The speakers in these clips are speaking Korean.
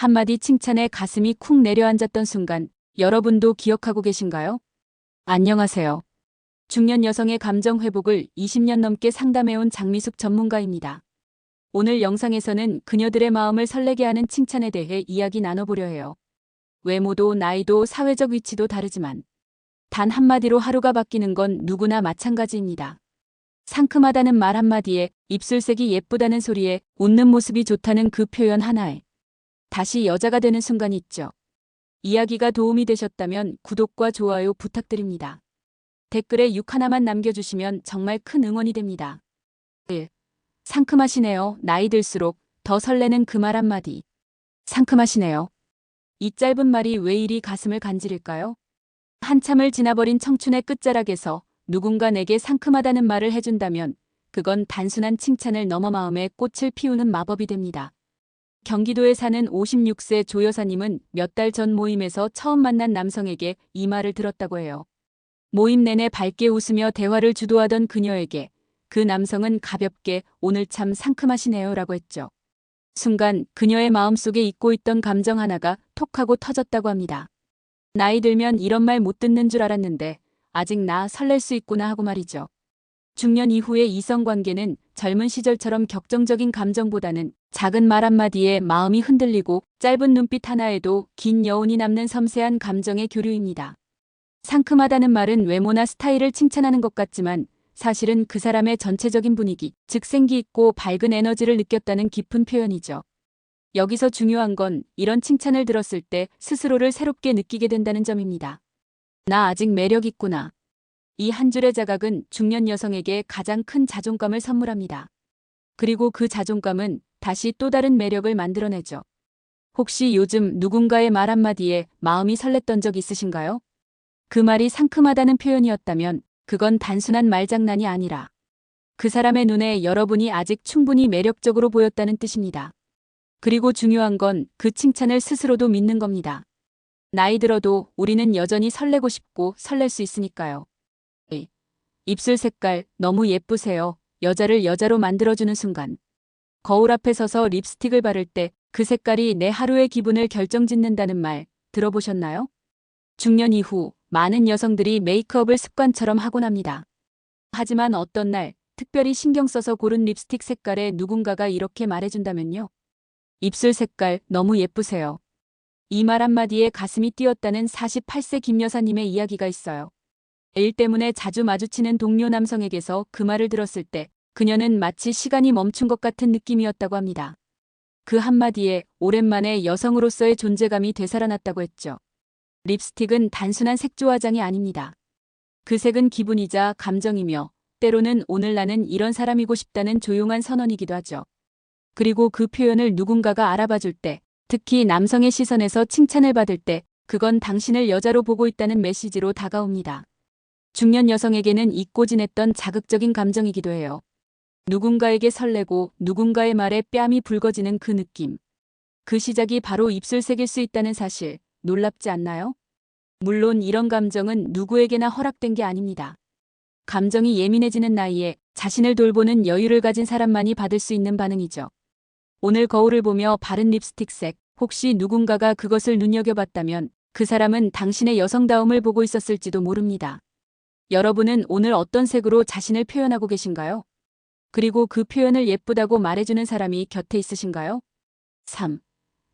한마디 칭찬에 가슴이 쿵 내려앉았던 순간 여러분도 기억하고 계신가요? 안녕하세요. 중년 여성의 감정 회복을 20년 넘게 상담해온 장미숙 전문가입니다. 오늘 영상에서는 그녀들의 마음을 설레게 하는 칭찬에 대해 이야기 나눠보려 해요. 외모도 나이도 사회적 위치도 다르지만 단 한마디로 하루가 바뀌는 건 누구나 마찬가지입니다. 상큼하다는 말 한마디에, 입술색이 예쁘다는 소리에, 웃는 모습이 좋다는 그 표현 하나에 다시 여자가 되는 순간이 있죠. 이야기가 도움이 되셨다면 구독과 좋아요 부탁드립니다. 댓글에 6 하나만 남겨주시면 정말 큰 응원이 됩니다. 1. 상큼하시네요. 나이 들수록 더 설레는 그 말 한마디. 상큼하시네요. 이 짧은 말이 왜 이리 가슴을 간지릴까요? 한참을 지나버린 청춘의 끝자락에서 누군가 내게 상큼하다는 말을 해준다면 그건 단순한 칭찬을 넘어 마음에 꽃을 피우는 마법이 됩니다. 경기도에 사는 56세 조 여사님은 몇 달 전 모임에서 처음 만난 남성에게 이 말을 들었다고 해요. 모임 내내 밝게 웃으며 대화를 주도하던 그녀에게 그 남성은 가볍게 오늘 참 상큼하시네요 라고 했죠. 순간 그녀의 마음속에 잊고 있던 감정 하나가 톡 하고 터졌다고 합니다. 나이 들면 이런 말 못 듣는 줄 알았는데 아직 나 설렐 수 있구나 하고 말이죠. 중년 이후의 이성관계는 젊은 시절처럼 격정적인 감정보다는 작은 말 한마디에 마음이 흔들리고 짧은 눈빛 하나에도 긴 여운이 남는 섬세한 감정의 교류입니다. 상큼하다는 말은 외모나 스타일을 칭찬하는 것 같지만 사실은 그 사람의 전체적인 분위기, 즉 생기 있고 밝은 에너지를 느꼈다는 깊은 표현이죠. 여기서 중요한 건 이런 칭찬을 들었을 때 스스로를 새롭게 느끼게 된다는 점입니다. 나 아직 매력 있구나. 이 한 줄의 자각은 중년 여성에게 가장 큰 자존감을 선물합니다. 그리고 그 자존감은 다시 또 다른 매력을 만들어내죠. 혹시 요즘 누군가의 말 한마디에 마음이 설렜던 적 있으신가요? 그 말이 상큼하다는 표현이었다면 그건 단순한 말장난이 아니라 그 사람의 눈에 여러분이 아직 충분히 매력적으로 보였다는 뜻입니다. 그리고 중요한 건 그 칭찬을 스스로도 믿는 겁니다. 나이 들어도 우리는 여전히 설레고 싶고 설렐 수 있으니까요. 입술 색깔 너무 예쁘세요. 여자를 여자로 만들어주는 순간. 거울 앞에 서서 립스틱을 바를 때 그 색깔이 내 하루의 기분을 결정짓는다는 말 들어보셨나요? 중년 이후 많은 여성들이 메이크업을 습관처럼 하곤 합니다. 하지만 어떤 날 특별히 신경 써서 고른 립스틱 색깔에 누군가가 이렇게 말해준다면요. 입술 색깔 너무 예쁘세요. 이 말 한마디에 가슴이 뛰었다는 48세 김 여사님의 이야기가 있어요. 일 때문에 자주 마주치는 동료 남성에게서 그 말을 들었을 때 그녀는 마치 시간이 멈춘 것 같은 느낌이었다고 합니다. 그 한마디에 오랜만에 여성으로서의 존재감이 되살아났다고 했죠. 립스틱은 단순한 색조 화장이 아닙니다. 그 색은 기분이자 감정이며 때로는 오늘 나는 이런 사람이고 싶다는 조용한 선언이기도 하죠. 그리고 그 표현을 누군가가 알아봐줄 때, 특히 남성의 시선에서 칭찬을 받을 때 그건 당신을 여자로 보고 있다는 메시지로 다가옵니다. 중년 여성에게는 잊고 지냈던 자극적인 감정이기도 해요. 누군가에게 설레고 누군가의 말에 뺨이 붉어지는 그 느낌. 그 시작이 바로 입술색일 수 있다는 사실, 놀랍지 않나요? 물론 이런 감정은 누구에게나 허락된 게 아닙니다. 감정이 예민해지는 나이에 자신을 돌보는 여유를 가진 사람만이 받을 수 있는 반응이죠. 오늘 거울을 보며 바른 립스틱 색, 혹시 누군가가 그것을 눈여겨봤다면 그 사람은 당신의 여성다움을 보고 있었을지도 모릅니다. 여러분은 오늘 어떤 색으로 자신을 표현하고 계신가요? 그리고 그 표현을 예쁘다고 말해주는 사람이 곁에 있으신가요? 3.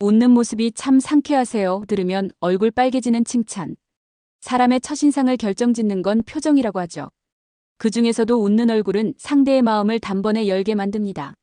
웃는 모습이 참 상쾌하세요. 들으면 얼굴 빨개지는 칭찬. 사람의 첫인상을 결정짓는 건 표정이라고 하죠. 그 중에서도 웃는 얼굴은 상대의 마음을 단번에 열게 만듭니다.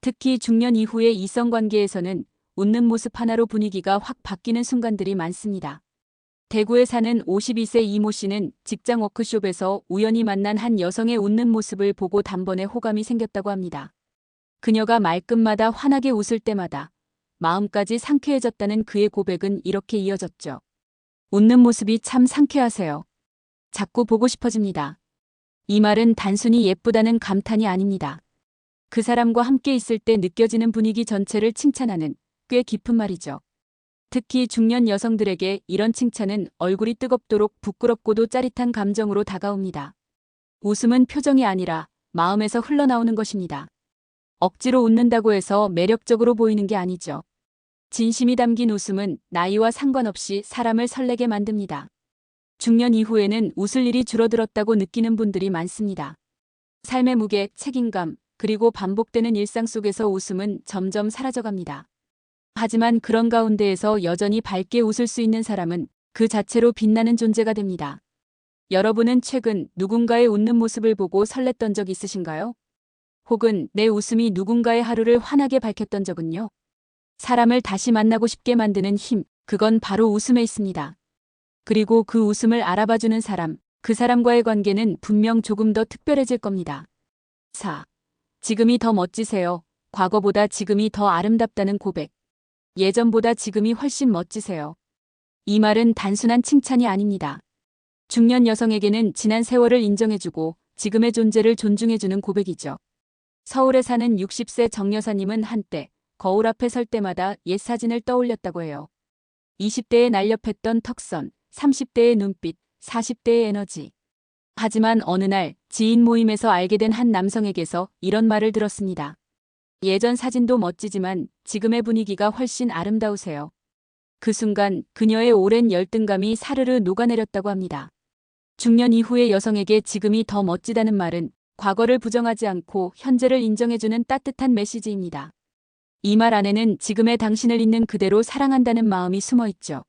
특히 중년 이후의 이성관계에서는 웃는 모습 하나로 분위기가 확 바뀌는 순간들이 많습니다. 대구에 사는 52세 이모 씨는 직장 워크숍에서 우연히 만난 한 여성의 웃는 모습을 보고 단번에 호감이 생겼다고 합니다. 그녀가 말끝마다 환하게 웃을 때마다 마음까지 상쾌해졌다는 그의 고백은 이렇게 이어졌죠. 웃는 모습이 참 상쾌하세요. 자꾸 보고 싶어집니다. 이 말은 단순히 예쁘다는 감탄이 아닙니다. 그 사람과 함께 있을 때 느껴지는 분위기 전체를 칭찬하는 꽤 깊은 말이죠. 특히 중년 여성들에게 이런 칭찬은 얼굴이 뜨겁도록 부끄럽고도 짜릿한 감정으로 다가옵니다. 웃음은 표정이 아니라 마음에서 흘러나오는 것입니다. 억지로 웃는다고 해서 매력적으로 보이는 게 아니죠. 진심이 담긴 웃음은 나이와 상관없이 사람을 설레게 만듭니다. 중년 이후에는 웃을 일이 줄어들었다고 느끼는 분들이 많습니다. 삶의 무게, 책임감, 그리고 반복되는 일상 속에서 웃음은 점점 사라져갑니다. 하지만 그런 가운데에서 여전히 밝게 웃을 수 있는 사람은 그 자체로 빛나는 존재가 됩니다. 여러분은 최근 누군가의 웃는 모습을 보고 설렜던 적 있으신가요? 혹은 내 웃음이 누군가의 하루를 환하게 밝혔던 적은요? 사람을 다시 만나고 싶게 만드는 힘, 그건 바로 웃음에 있습니다. 그리고 그 웃음을 알아봐주는 사람, 그 사람과의 관계는 분명 조금 더 특별해질 겁니다. 4. 지금이 더 멋지세요. 과거보다 지금이 더 아름답다는 고백. 예전보다 지금이 훨씬 멋지세요. 이 말은 단순한 칭찬이 아닙니다. 중년 여성에게는 지난 세월을 인정해주고 지금의 존재를 존중해주는 고백이죠. 서울에 사는 60세 정 여사님은 한때 거울 앞에 설 때마다 옛 사진을 떠올렸다고 해요. 20대에 날렵했던 턱선, 30대의 눈빛, 40대의 에너지. 하지만 어느 날 지인 모임에서 알게 된 한 남성에게서 이런 말을 들었습니다. 예전 사진도 멋지지만 지금의 분위기가 훨씬 아름다우세요. 그 순간 그녀의 오랜 열등감이 사르르 녹아내렸다고 합니다. 중년 이후의 여성에게 지금이 더 멋지다는 말은 과거를 부정하지 않고 현재를 인정해주는 따뜻한 메시지입니다. 이 말 안에는 지금의 당신을 있는 그대로 사랑한다는 마음이 숨어 있죠.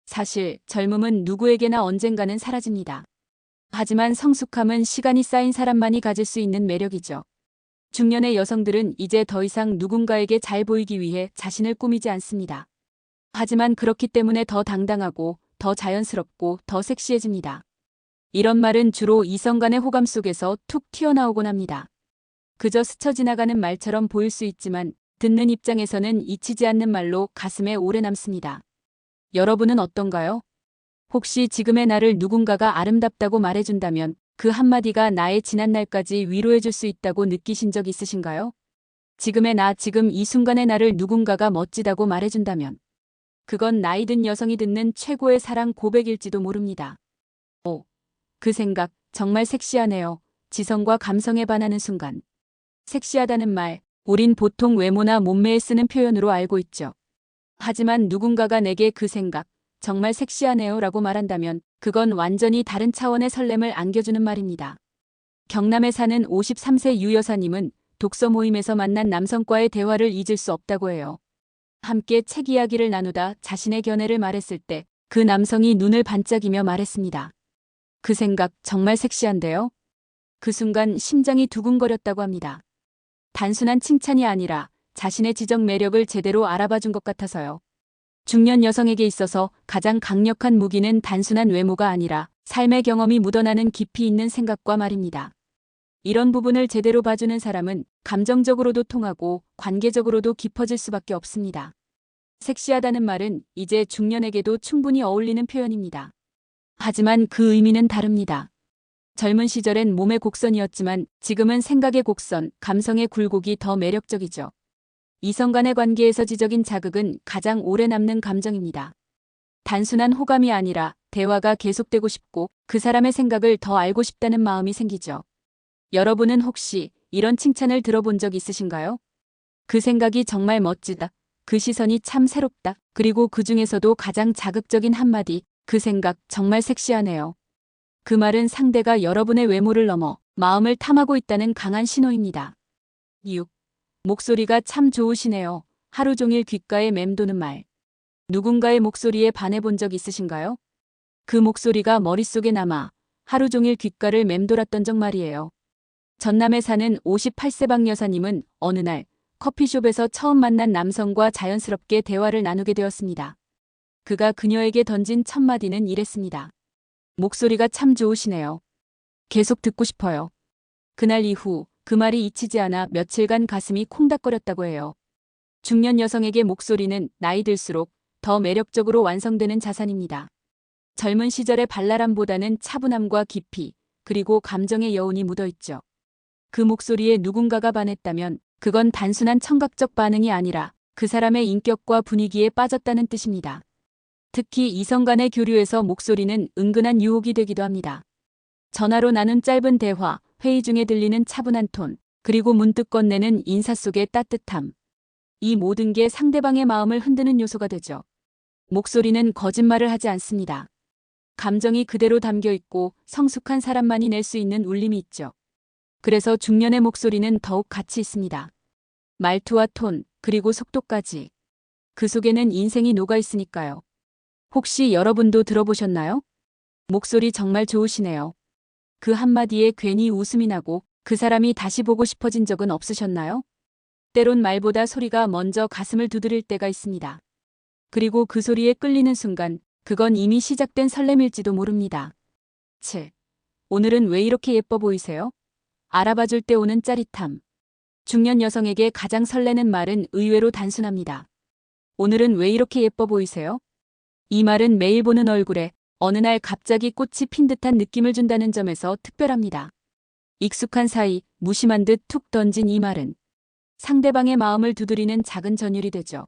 사실 젊음은 누구에게나 언젠가는 사라집니다. 하지만 성숙함은 시간이 쌓인 사람만이 가질 수 있는 매력이죠. 중년의 여성들은 이제 더 이상 누군가에게 잘 보이기 위해 자신을 꾸미지 않습니다. 하지만 그렇기 때문에 더 당당하고 더 자연스럽고 더 섹시해집니다. 이런 말은 주로 이성 간의 호감 속에서 툭 튀어나오곤 합니다. 그저 스쳐 지나가는 말처럼 보일 수 있지만 듣는 입장에서는 잊히지 않는 말로 가슴에 오래 남습니다. 여러분은 어떤가요? 혹시 지금의 나를 누군가가 아름답다고 말해준다면 그 한마디가 나의 지난 날까지 위로해줄 수 있다고 느끼신 적 있으신가요? 지금의 나, 지금 이 순간의 나를 누군가가 멋지다고 말해준다면 그건 나이 든 여성이 듣는 최고의 사랑 고백일지도 모릅니다. 그 생각 정말 섹시하네요. 지성과 감성에 반하는 순간. 섹시하다는 말, 우린 보통 외모나 몸매에 쓰는 표현으로 알고 있죠. 하지만 누군가가 내게 그 생각, 정말 섹시하네요 라고 말한다면 그건 완전히 다른 차원의 설렘을 안겨주는 말입니다. 경남에 사는 53세 유 여사님은 독서 모임에서 만난 남성과의 대화를 잊을 수 없다고 해요. 함께 책 이야기를 나누다 자신의 견해를 말했을 때 그 남성이 눈을 반짝이며 말했습니다. 그 생각 정말 섹시한데요? 그 순간 심장이 두근거렸다고 합니다. 단순한 칭찬이 아니라 자신의 지적 매력을 제대로 알아봐 준 것 같아서요. 중년 여성에게 있어서 가장 강력한 무기는 단순한 외모가 아니라 삶의 경험이 묻어나는 깊이 있는 생각과 말입니다. 이런 부분을 제대로 봐주는 사람은 감정적으로도 통하고 관계적으로도 깊어질 수밖에 없습니다. 섹시하다는 말은 이제 중년에게도 충분히 어울리는 표현입니다. 하지만 그 의미는 다릅니다. 젊은 시절엔 몸의 곡선이었지만 지금은 생각의 곡선, 감성의 굴곡이 더 매력적이죠. 이성 간의 관계에서 지적인 자극은 가장 오래 남는 감정입니다. 단순한 호감이 아니라 대화가 계속되고 싶고 그 사람의 생각을 더 알고 싶다는 마음이 생기죠. 여러분은 혹시 이런 칭찬을 들어본 적 있으신가요? 그 생각이 정말 멋지다. 그 시선이 참 새롭다. 그리고 그 중에서도 가장 자극적인 한마디, 그 생각 정말 섹시하네요. 그 말은 상대가 여러분의 외모를 넘어 마음을 탐하고 있다는 강한 신호입니다. 6. 목소리가 참 좋으시네요. 하루 종일 귓가에 맴도는 말. 누군가의 목소리에 반해본 적 있으신가요? 그 목소리가 머릿속에 남아 하루 종일 귓가를 맴돌았던 적 말이에요. 전남에 사는 58세 박 여사님은 어느 날 커피숍에서 처음 만난 남성과 자연스럽게 대화를 나누게 되었습니다. 그가 그녀에게 던진 첫 마디는 이랬습니다. 목소리가 참 좋으시네요. 계속 듣고 싶어요. 그날 이후 그 말이 잊히지 않아 며칠간 가슴이 콩닥거렸다고 해요. 중년 여성에게 목소리는 나이 들수록 더 매력적으로 완성되는 자산입니다. 젊은 시절의 발랄함보다는 차분함과 깊이, 그리고 감정의 여운이 묻어있죠. 그 목소리에 누군가가 반했다면 그건 단순한 청각적 반응이 아니라 그 사람의 인격과 분위기에 빠졌다는 뜻입니다. 특히 이성 간의 교류에서 목소리는 은근한 유혹이 되기도 합니다. 전화로 나눈 짧은 대화, 회의 중에 들리는 차분한 톤, 그리고 문득 건네는 인사 속의 따뜻함. 이 모든 게 상대방의 마음을 흔드는 요소가 되죠. 목소리는 거짓말을 하지 않습니다. 감정이 그대로 담겨 있고 성숙한 사람만이 낼 수 있는 울림이 있죠. 그래서 중년의 목소리는 더욱 가치 있습니다. 말투와 톤, 그리고 속도까지. 그 속에는 인생이 녹아 있으니까요. 혹시 여러분도 들어보셨나요? 목소리 정말 좋으시네요. 그 한마디에 괜히 웃음이 나고 그 사람이 다시 보고 싶어진 적은 없으셨나요? 때론 말보다 소리가 먼저 가슴을 두드릴 때가 있습니다. 그리고 그 소리에 끌리는 순간 그건 이미 시작된 설렘일지도 모릅니다. 7. 오늘은 왜 이렇게 예뻐 보이세요? 알아봐줄 때 오는 짜릿함. 중년 여성에게 가장 설레는 말은 의외로 단순합니다. 오늘은 왜 이렇게 예뻐 보이세요? 이 말은 매일 보는 얼굴에 어느 날 갑자기 꽃이 핀 듯한 느낌을 준다는 점에서 특별합니다. 익숙한 사이, 무심한 듯 툭 던진 이 말은 상대방의 마음을 두드리는 작은 전율이 되죠.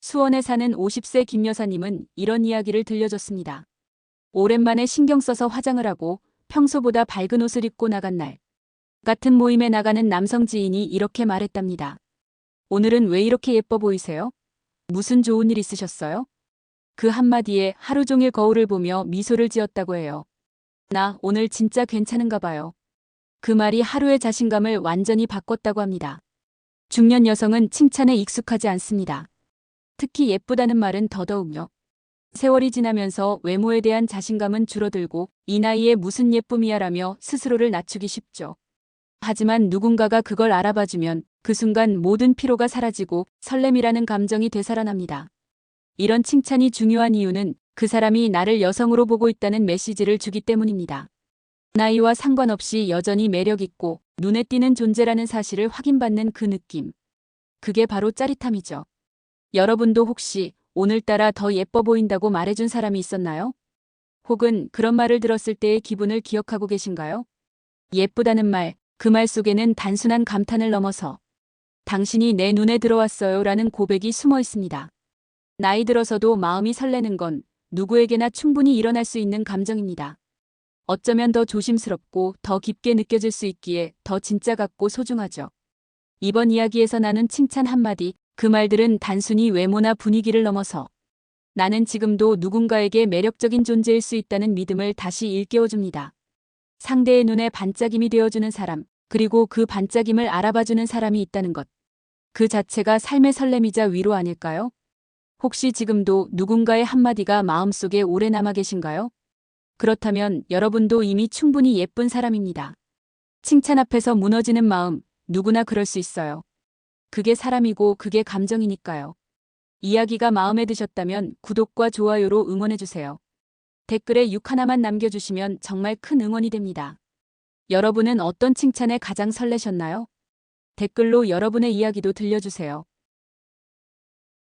수원에 사는 50세 김 여사님은 이런 이야기를 들려줬습니다. 오랜만에 신경 써서 화장을 하고 평소보다 밝은 옷을 입고 나간 날. 같은 모임에 나가는 남성 지인이 이렇게 말했답니다. 오늘은 왜 이렇게 예뻐 보이세요? 무슨 좋은 일 있으셨어요? 그 한마디에 하루 종일 거울을 보며 미소를 지었다고 해요. 나 오늘 진짜 괜찮은가 봐요. 그 말이 하루의 자신감을 완전히 바꿨다고 합니다. 중년 여성은 칭찬에 익숙하지 않습니다. 특히 예쁘다는 말은 더더욱요. 세월이 지나면서 외모에 대한 자신감은 줄어들고 이 나이에 무슨 예쁨이야라며 스스로를 낮추기 쉽죠. 하지만 누군가가 그걸 알아봐주면 그 순간 모든 피로가 사라지고 설렘이라는 감정이 되살아납니다. 이런 칭찬이 중요한 이유는 그 사람이 나를 여성으로 보고 있다는 메시지를 주기 때문입니다. 나이와 상관없이 여전히 매력있고 눈에 띄는 존재라는 사실을 확인받는 그 느낌. 그게 바로 짜릿함이죠. 여러분도 혹시 오늘따라 더 예뻐 보인다고 말해준 사람이 있었나요? 혹은 그런 말을 들었을 때의 기분을 기억하고 계신가요? 예쁘다는 말, 그 말 속에는 단순한 감탄을 넘어서 당신이 내 눈에 들어왔어요 라는 고백이 숨어 있습니다. 나이 들어서도 마음이 설레는 건 누구에게나 충분히 일어날 수 있는 감정입니다. 어쩌면 더 조심스럽고 더 깊게 느껴질 수 있기에 더 진짜 같고 소중하죠. 이번 이야기에서 나눈 칭찬 한마디, 그 말들은 단순히 외모나 분위기를 넘어서 나는 지금도 누군가에게 매력적인 존재일 수 있다는 믿음을 다시 일깨워줍니다. 상대의 눈에 반짝임이 되어주는 사람, 그리고 그 반짝임을 알아봐주는 사람이 있다는 것. 그 자체가 삶의 설렘이자 위로 아닐까요? 혹시 지금도 누군가의 한마디가 마음속에 오래 남아 계신가요? 그렇다면 여러분도 이미 충분히 예쁜 사람입니다. 칭찬 앞에서 무너지는 마음, 누구나 그럴 수 있어요. 그게 사람이고 그게 감정이니까요. 이야기가 마음에 드셨다면 구독과 좋아요로 응원해주세요. 댓글에 6 하나만 남겨주시면 정말 큰 응원이 됩니다. 여러분은 어떤 칭찬에 가장 설레셨나요? 댓글로 여러분의 이야기도 들려주세요.